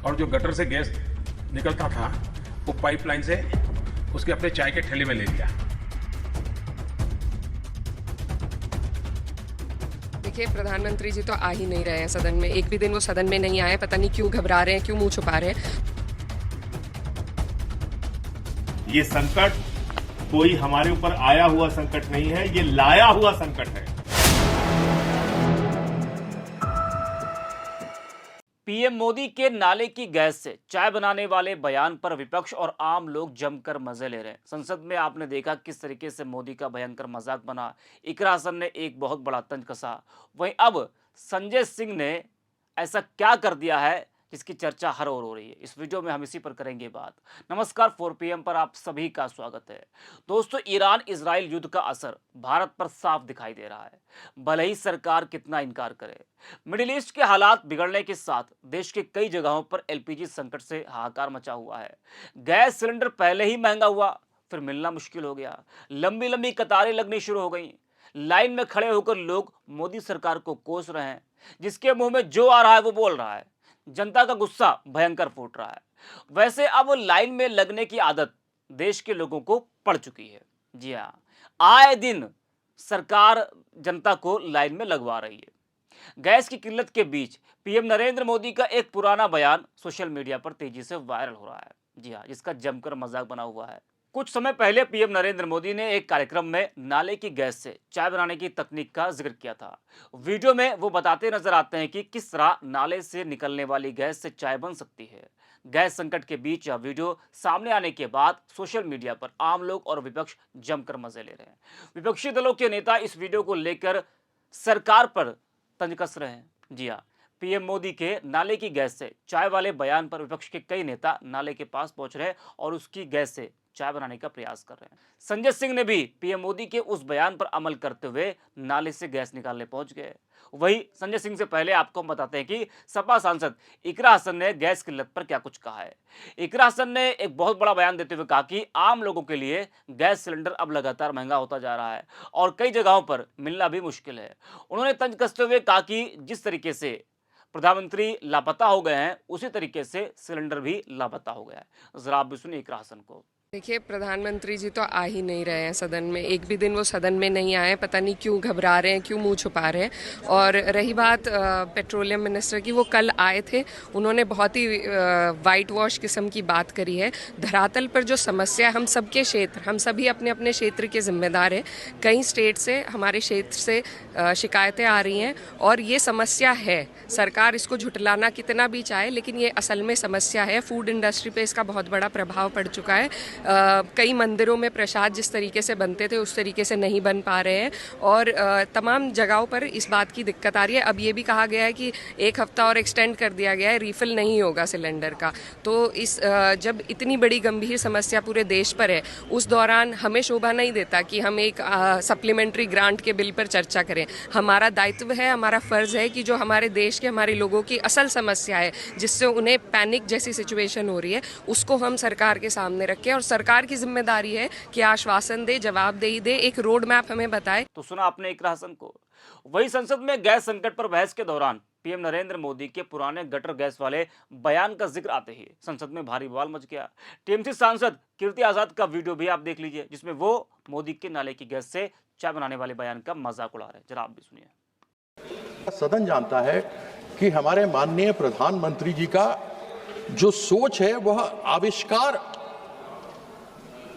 और जो गटर से गैस निकलता था वो पाइपलाइन से उसके अपने चाय के ठेले में ले लिया। देखिए, प्रधानमंत्री जी तो आ ही नहीं रहे हैं सदन में। एक भी दिन वो सदन में नहीं आए, पता नहीं क्यों घबरा रहे हैं, क्यों मुंह छुपा रहे हैं। ये संकट कोई हमारे ऊपर आया हुआ संकट नहीं है, ये लाया हुआ संकट है। पीएम मोदी के नाले की गैस से चाय बनाने वाले बयान पर विपक्ष और आम लोग जमकर मजे ले रहे हैं। संसद में आपने देखा किस तरीके से मोदी का भयंकर मजाक बना। इकरा हसन ने एक बहुत बड़ा तंज कसा। वहीं अब संजय सिंह ने ऐसा क्या कर दिया है जिसकी चर्चा हर ओर हो रही है। इस वीडियो में हम इसी पर करेंगे बात। नमस्कार, 4 PM पर आप सभी का स्वागत है। दोस्तों, ईरान इजराइल युद्ध का असर भारत पर साफ दिखाई दे रहा है, भले ही सरकार कितना इनकार करे। मिडिल ईस्ट के हालात बिगड़ने के साथ देश के कई जगहों पर एलपीजी संकट से हाहाकार मचा हुआ है। गैस सिलेंडर पहले ही महंगा हुआ, फिर मिलना मुश्किल हो गया। लंबी लंबी कतारें लगनी शुरू हो गई। लाइन में खड़े होकर लोग मोदी सरकार को कोस रहे हैं, जिसके मुंह में जो आ रहा है वो बोल रहा है। जनता का गुस्सा भयंकर फूट रहा है। वैसे अब लाइन में लगने की आदत देश के लोगों को पड़ चुकी है। जी हाँ, आए दिन सरकार जनता को लाइन में लगवा रही है। गैस की किल्लत के बीच पीएम नरेंद्र मोदी का एक पुराना बयान सोशल मीडिया पर तेजी से वायरल हो रहा है। जी हाँ, जिसका जमकर मजाक बना हुआ है। कुछ समय पहले पीएम नरेंद्र मोदी ने एक कार्यक्रम में नाले की गैस से चाय बनाने की तकनीक का जिक्र किया था। वीडियो में वो बताते नजर आते हैं कि किस तरह नाले से निकलने वाली गैस से चाय बन सकती है। गैस संकट के बीच यह वीडियो सामने आने के बाद सोशल मीडिया पर आम लोग और विपक्ष जमकर मजे ले रहे हैं। विपक्षी दलों के नेता इस वीडियो को लेकर सरकार पर तंज कस रहे हैं। जी हाँ, पीएम मोदी के नाले की गैस से चाय वाले बयान पर विपक्ष के कई नेता नाले के पास पहुंच रहे हैं और उसकी गैस से चाय बनाने का प्रयास कर रहे हैं। संजय सिंह ने भी पीएम मोदी के उस बयान पर अमल करते हुए नाले से गैस निकालने पहुंच गए। वही संजय सिंह से पहले आपको हम बताते हैं कि सपा सांसद इकरा हसन ने गैस किल्लत पर क्या कुछ कहा है। इकरा हसन ने एक बहुत बड़ा बयान देते हुए कहा कि आम लोगों के लिए गैस सिलेंडर अब लगातार महंगा होता जा रहा है और कई जगहों पर मिलना भी मुश्किल है। उन्होंने तंज कसते हुए कहा कि जिस तरीके से प्रधानमंत्री लापता हो गए हैं, उसी तरीके से सिलेंडर भी लापता हो गया है। जरा आप भी सुनिए इकरा हसन को। देखिए, प्रधानमंत्री जी तो आ ही नहीं रहे हैं सदन में। एक भी दिन वो सदन में नहीं आए, पता नहीं क्यों घबरा रहे हैं, क्यों मुंह छुपा रहे हैं। और रही बात पेट्रोलियम मिनिस्टर की, वो कल आए थे। उन्होंने बहुत ही वाइट वॉश किस्म की बात करी है। धरातल पर जो समस्या, हम सबके क्षेत्र, हम सभी अपने अपने क्षेत्र के जिम्मेदार हैं। कई स्टेट से, हमारे क्षेत्र से शिकायतें आ रही हैं और ये समस्या है। सरकार इसको झुटलाना कितना भी चाहे, लेकिन ये असल में समस्या है। फूड इंडस्ट्री पे इसका बहुत बड़ा प्रभाव पड़ चुका है। कई मंदिरों में प्रसाद जिस तरीके से बनते थे उस तरीके से नहीं बन पा रहे हैं और तमाम जगहों पर इस बात की दिक्कत आ रही है। अब ये भी कहा गया है कि 1 हफ्ता और एक्सटेंड कर दिया गया है, रीफिल नहीं होगा सिलेंडर का। तो इस जब इतनी बड़ी गंभीर समस्या पूरे देश पर है, उस दौरान हमें शोभा नहीं देता कि हम एक सप्लीमेंट्री ग्रांट के बिल पर चर्चा करें। हमारा दायित्व है, हमारा फ़र्ज़ है कि जो हमारे देश के, हमारे लोगों की असल समस्या है, जिससे उन्हें पैनिक जैसी सिचुएशन हो रही है, उसको हम सरकार के सामने रखें। और सरकार की जिम्मेदारी है कि आश्वासन दे, जवाबदेही दे, एक रोड मैप हमें बताए। तो सुना आपने इकरा हसन को। वही संसद में गैस संकट पर बहस के दौरान पीएम नरेंद्र मोदी के पुराने गटर गैस वाले बयान का जिक्र आते ही संसद में भारी बवाल मच गया। टीएमसी सांसद कीर्ति आजाद का वीडियो भी आप देख लीजिए, जिसमें वो मोदी के नाले की गैस से चाय बनाने वाले बयान का मजाक उड़ा रहे हैं। जरा आप भी सुनिए। सदन जानता है कि हमारे माननीय प्रधानमंत्री जी का जो सोच है वह आविष्कार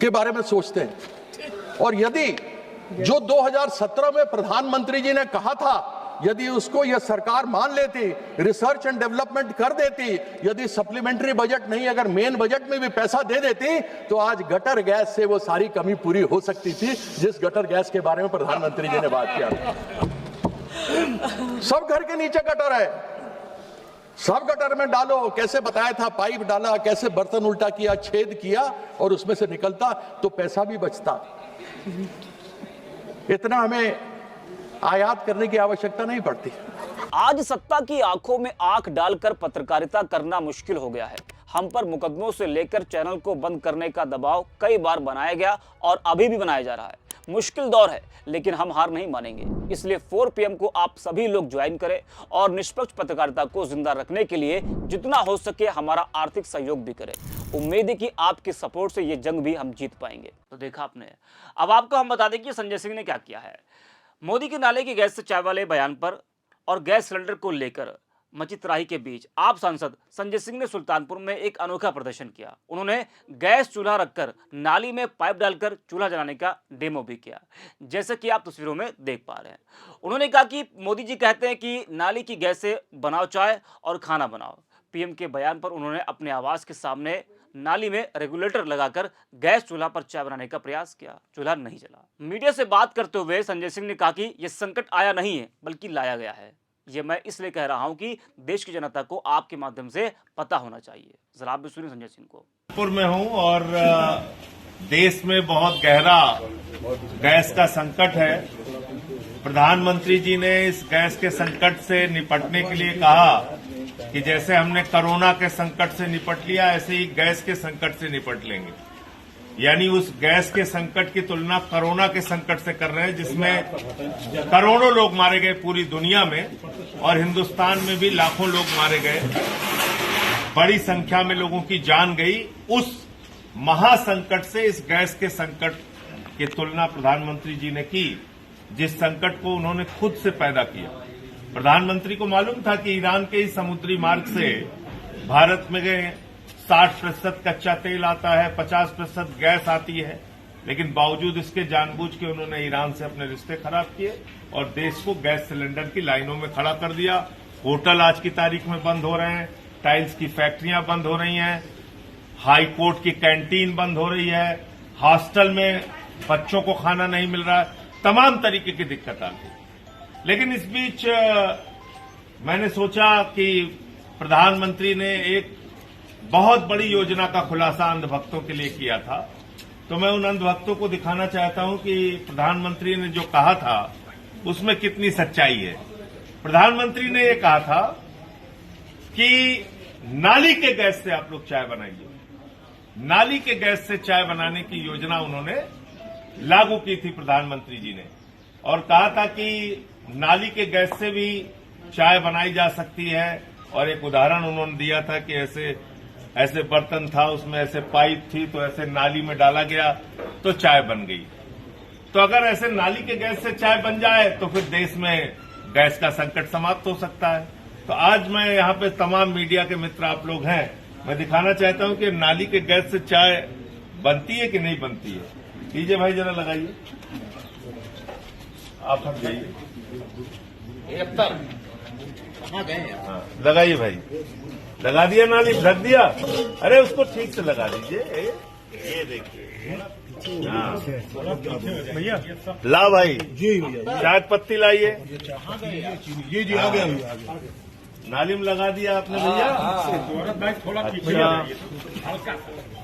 के बारे में सोचते हैं। और यदि जो 2017 में प्रधानमंत्री जी ने कहा था, यदि उसको यह सरकार मान लेती, रिसर्च एंड डेवलपमेंट कर देती, यदि सप्लीमेंट्री बजट नहीं, अगर मेन बजट में भी पैसा दे देती, तो आज गटर गैस से वो सारी कमी पूरी हो सकती थी जिस गटर गैस के बारे में प्रधानमंत्री जी ने बात किया था। सब घर के नीचे गटर है, सब गटर में डालो। कैसे बताया था, पाइप डाला, कैसे बर्तन उल्टा किया, छेद किया और उसमें से निकलता, तो पैसा भी बचता। इतना हमें आयात करने की आवश्यकता नहीं पड़ती। आज सत्ता की आंखों में आंख डालकर पत्रकारिता करना मुश्किल हो गया है। हम पर मुकदमों से लेकर चैनल को बंद करने का दबाव कई बार बनाया गया और अभी भी बनाया जा रहा है। मुश्किल दौर है, लेकिन हम हार नहीं मानेंगे। इसलिए 4 PM को आप सभी लोग ज्वाइन करें और निष्पक्ष पत्रकारिता को जिंदा रखने के लिए जितना हो सके हमारा आर्थिक सहयोग भी करें। उम्मीद है कि आपके सपोर्ट से ये जंग भी हम जीत पाएंगे। तो देखा आपने। अब आपको हम बता दें कि संजय सिंह ने क्या किया है। मोदी के नाले की गैस से चाय वाले बयान पर और गैस सिलेंडर को लेकर मची तराही के बीच आप सांसद संजय सिंह ने सुल्तानपुर में एक अनोखा प्रदर्शन किया। उन्होंने गैस चूल्हा रखकर नाली में पाइप डालकर चूल्हा जलाने का डेमो भी किया, जैसे कि आप तस्वीरों में देख पा रहे हैं। उन्होंने कहा कि मोदी जी कहते हैं कि नाली की गैस से बनाओ चाय और खाना बनाओ। पीएम के बयान पर उन्होंने अपने आवास के सामने नाली में रेगुलेटर लगाकर गैस चूल्हा पर चाय बनाने का प्रयास किया। चूल्हा नहीं जला। मीडिया से बात करते हुए संजय सिंह ने कहा कि यह संकट आया नहीं है बल्कि लाया गया है। ये मैं इसलिए कह रहा हूं कि देश की जनता को आपके माध्यम से पता होना चाहिए। जरा आप भी सुनिए संजय सिंह को। पुर में हूं और देश में बहुत गहरा गैस का संकट है। प्रधानमंत्री जी ने इस गैस के संकट से निपटने के लिए कहा कि जैसे हमने कोरोना के संकट से निपट लिया ऐसे ही गैस के संकट से निपट लेंगे। यानी उस गैस के संकट की तुलना कोरोना के संकट से कर रहे हैं, जिसमें करोड़ों लोग मारे गए पूरी दुनिया में और हिंदुस्तान में भी लाखों लोग मारे गए, बड़ी संख्या में लोगों की जान गई। उस महासंकट से इस गैस के संकट की तुलना प्रधानमंत्री जी ने की, जिस संकट को उन्होंने खुद से पैदा किया। प्रधानमंत्री को मालूम था कि ईरान के इस समुद्री मार्ग से भारत में 60% कच्चा तेल आता है, 50% गैस आती है, लेकिन बावजूद इसके जानबूझ के उन्होंने ईरान से अपने रिश्ते खराब किए और देश को गैस सिलेंडर की लाइनों में खड़ा कर दिया। होटल आज की तारीख में बंद हो रहे हैं, टाइल्स की फैक्ट्रियां बंद हो रही हैं, हाई कोर्ट की कैंटीन बंद हो रही है, हॉस्टल में बच्चों को खाना नहीं मिल रहा है, तमाम तरीके की दिक्कत आ गई। लेकिन इस बीच मैंने सोचा कि प्रधानमंत्री ने एक बहुत बड़ी योजना का खुलासा अंधभक्तों के लिए किया था, तो मैं उन अंधभक्तों को दिखाना चाहता हूं कि प्रधानमंत्री ने जो कहा था उसमें कितनी सच्चाई है। प्रधानमंत्री ने ये कहा था कि नाली के गैस से आप लोग चाय बनाइए। नाली के गैस से चाय बनाने की योजना उन्होंने लागू की थी प्रधानमंत्री जी ने, और कहा था कि नाली के गैस से भी चाय बनाई जा सकती है। और एक उदाहरण उन्होंने दिया था कि ऐसे बर्तन था, उसमें ऐसे पाइप थी, तो ऐसे नाली में डाला गया तो चाय बन गई। तो अगर ऐसे नाली के गैस से चाय बन जाए तो फिर देश में गैस का संकट समाप्त हो सकता है। तो आज मैं यहाँ पे तमाम मीडिया के मित्र आप लोग हैं, मैं दिखाना चाहता हूँ कि नाली के गैस से चाय बनती है कि नहीं बनती है। लीजिए भाई, जरा लगाइए, आप हट जाइए, हाँ लगाइए भाई, लगा दिया नाली, ढक दिया। अरे उसको ठीक से लगा दीजिए, ये देखिए, हाँ भैया ला भाई जी, चाय पत्ती लाइए। जी जी आ गया, नाली में लगा दिया आपने भैया। थोड़ा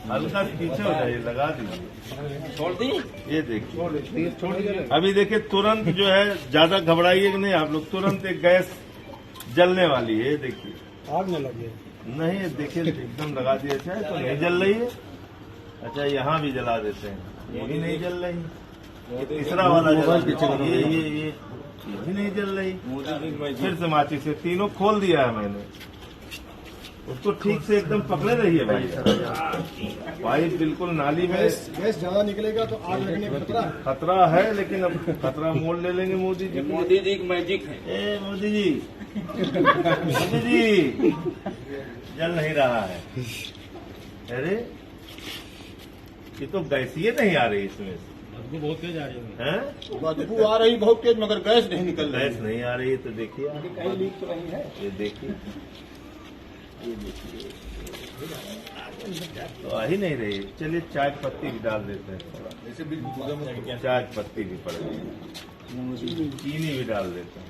हल्का पीछे हो जाइए, लगा दीजिए, छोड़ दी। ये देखिए, अभी देखिए तुरंत जो है, ज्यादा घबराइए कि नहीं आप लोग, तुरंत एक गैस जलने वाली है। ये देखिए, आग में लगी नहीं, देखिए एकदम लगा दिया चाहे तो नहीं जल रही है। अच्छा यहाँ भी जला देते हैं, ये भी नहीं जल रही। ये तीसरा वाला ये भी नहीं जल रही। फिर से माचिस से तीनों खोल दिया है मैंने, उसको ठीक से एकदम पकड़े रहिए भाई। पाइप बिल्कुल नाली में, गैस ज्यादा निकलेगा तो आग लगने का खतरा है, लेकिन अब खतरा मोड़ ले लेंगे मोदी जी। मोदी जी की मैजिक है। ए मोदी जी, मोदी जी जल नहीं रहा है। अरे ये तो गैसीय नहीं आ रही, इसमें बदबू बहुत तेज आ रही है। बदबू आ रही बहुत तेज, मगर गैस नहीं निकल रही। गैस नहीं आ रही है तो देखिए, कहीं लीक तो नहीं है। ये देखिए, ये देखिए, तो आ ही नहीं रही। चलिए चाय पत्ती भी डाल देते हैं थोड़ा, चाय पत्ती भी पड़ गई, चीनी भी डाल देते हैं।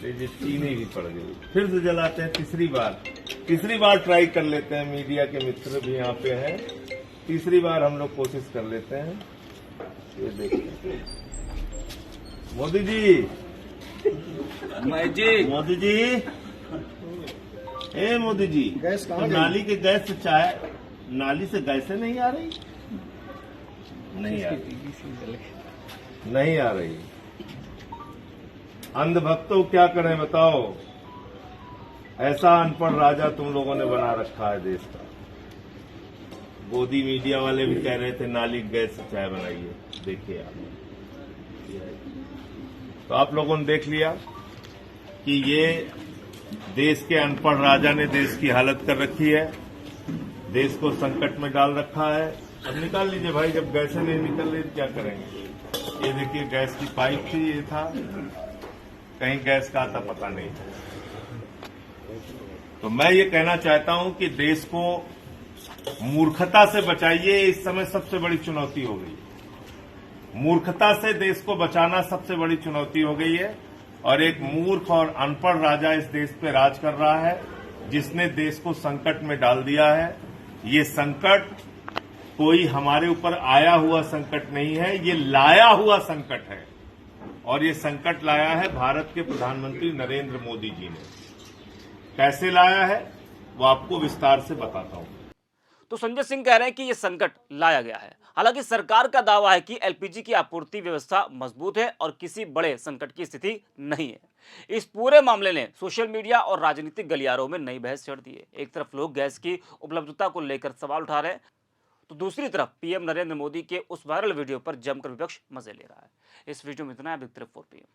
लीजिए, चीनी भी पड़ गई। फिर से जलाते हैं तीसरी बार ट्राई कर लेते हैं। मीडिया के मित्र भी यहाँ पे हैं, तीसरी बार हम लोग कोशिश कर लेते हैं। ये देखिए मोदी जी, मोदी जी, ए मोदी जी, गैस तो नाली के गैस से चाय, नाली से गैसें नहीं आ रही, नहीं आ रही। नहीं आ रही। अंधभक्तों क्या करें बताओ, ऐसा अनपढ़ राजा तुम लोगों ने बना रखा है देश का। गोदी मीडिया वाले भी कह रहे थे नाली गैस से चाय बनाइए, देखिए आप। तो आप लोगों ने देख लिया कि ये देश के अनपढ़ राजा ने देश की हालत कर रखी है, देश को संकट में डाल रखा है। अब निकाल लीजिए भाई, जब गैसें नहीं निकल रही तो क्या करेंगे। ये देखिए गैस की पाइप थी, ये था, कहीं गैस का आता पता नहीं। तो मैं ये कहना चाहता हूं कि देश को मूर्खता से बचाइए, इस समय सबसे बड़ी चुनौती हो गई। मूर्खता से देश को बचाना सबसे बड़ी चुनौती हो गई है, और एक मूर्ख और अनपढ़ राजा इस देश पे राज कर रहा है, जिसने देश को संकट में डाल दिया है। ये संकट कोई हमारे ऊपर आया हुआ संकट नहीं है, ये लाया हुआ संकट है, और ये संकट लाया है भारत के प्रधानमंत्री नरेंद्र मोदी जी ने। कैसे लाया है वो आपको विस्तार से बताता हूं। तो संजय सिंह कह रहे हैं कि यह संकट लाया गया है। हालांकि सरकार का दावा है कि एलपीजी की आपूर्ति व्यवस्था मजबूत है और किसी बड़े संकट की स्थिति नहीं है। इस पूरे मामले ने सोशल मीडिया और राजनीतिक गलियारों में नई बहस छेड़ दी है। एक तरफ लोग गैस की उपलब्धता को लेकर सवाल उठा रहे हैं, तो दूसरी तरफ पीएम नरेंद्र मोदी के उस वायरल वीडियो पर जमकर विपक्ष मजे ले रहा है। इस वीडियो में इतना है। अब एक तरफ 4 PM।